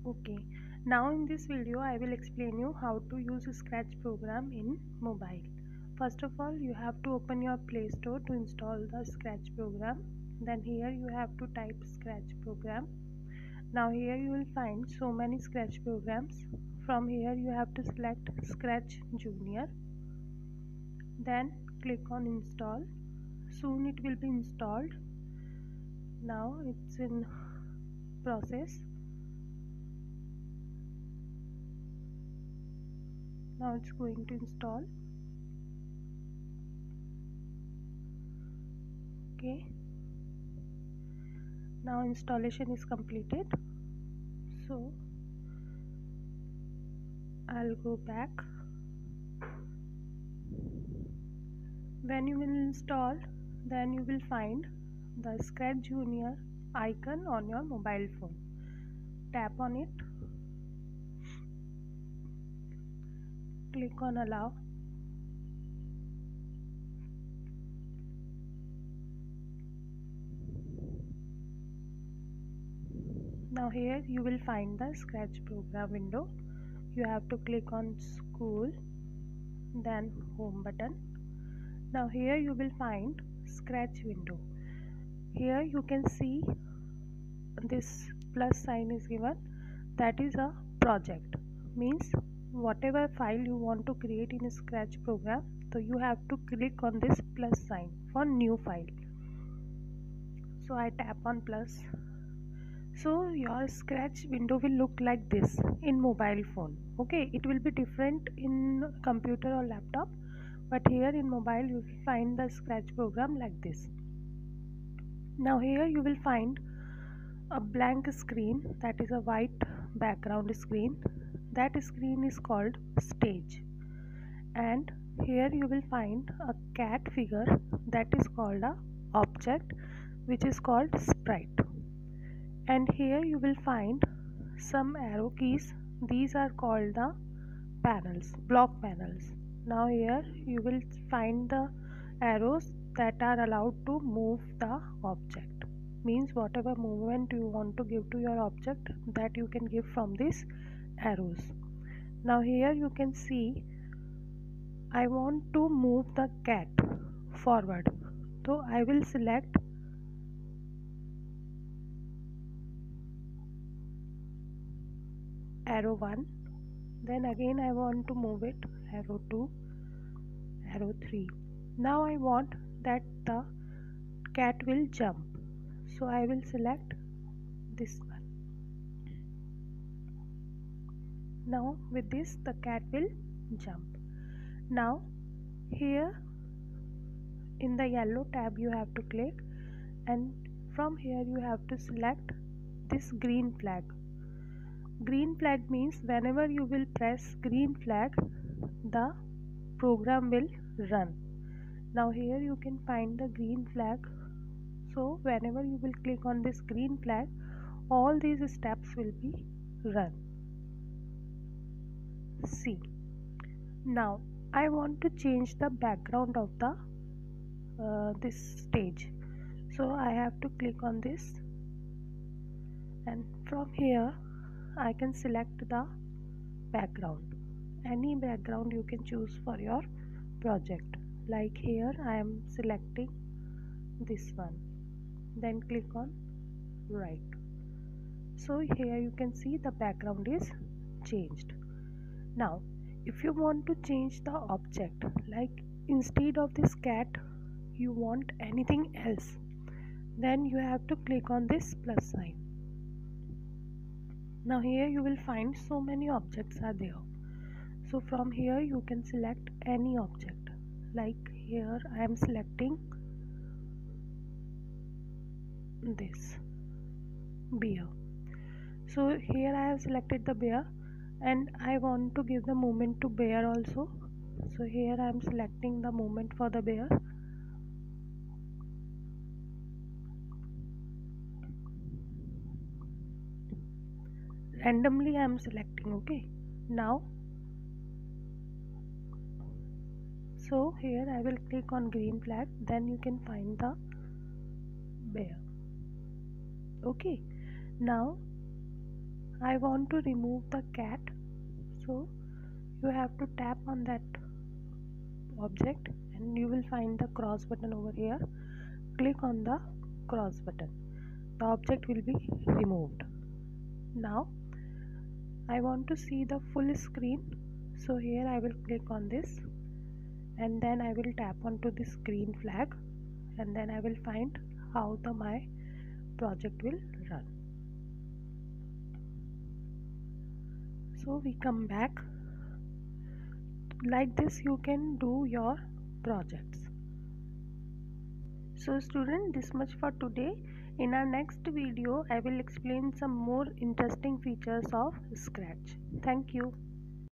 Okay, now in this video I will explain you how to use Scratch program in mobile. First of all, you have to open your Play Store to install the Scratch program. Then here you have to type Scratch program. Now here you will find so many Scratch programs. From here you have to select Scratch Junior. Then click on install. Soon it will be installed. Now it's in process. Now it's going to install. Okay, now installation is completed, so I'll go back. When you will install, then you will find the Scratch Junior icon on your mobile phone. Tap on it, click on allow. Now here you will find the Scratch program window. You have to click on school, then home button. Now here you will find Scratch window. Here you can see this plus sign is given, that is a project, means whatever file you want to create in a Scratch program, so you have to click on this plus sign for new file. So I tap on plus. So your Scratch window will look like this in mobile phone. Okay, it will be different in computer or laptop, but here in mobile you will find the Scratch program like this. Now here you will find a blank screen, that is a white background screen. That screen is called stage, and here you will find a cat figure, that is called a object, which is called sprite. And here you will find some arrow keys, these are called the panels, block panels. Now here you will find the arrows that are allowed to move the object, means whatever movement you want to give to your object, that you can give from these arrows. Now here you can see I want to move the cat forward, so I will select arrow 1, then again I want to move it, arrow 2, arrow 3. Now I want that the cat will jump, so I will select this one. Now with this the cat will jump. Now here in the yellow tab you have to click, and from here you have to select this green flag. Green flag means whenever you will press green flag, the program will run. Now here you can find the green flag, so whenever you will click on this green flag, all these steps will be run. See, now I want to change the background of the this stage, so I have to click on this, and from here I can select the background. Any background you can choose for your project. Like here I am selecting this one, then click on right. So here you can see the background is changed. Now if you want to change the object, like instead of this cat you want anything else, then you have to click on this plus sign. Now here you will find so many objects are there, so from here you can select any object. Like here I am selecting this bear, so here I have selected the bear, and I want to give the movement to bear also, so here I am selecting the movement for the bear. Randomly I am selecting. Okay, now so here I will click on green flag, then you can find the bear. Okay, now I want to remove the cat, so you have to tap on that object and you will find the cross button over here. Click on the cross button. The object will be removed. Now I want to see the full screen, so here I will click on this and then I will tap onto this green flag and then I will find how my project will run. So we come back. Like this you can do your projects. So student, this much for today. In our next video I will explain some more interesting features of Scratch. Thank you.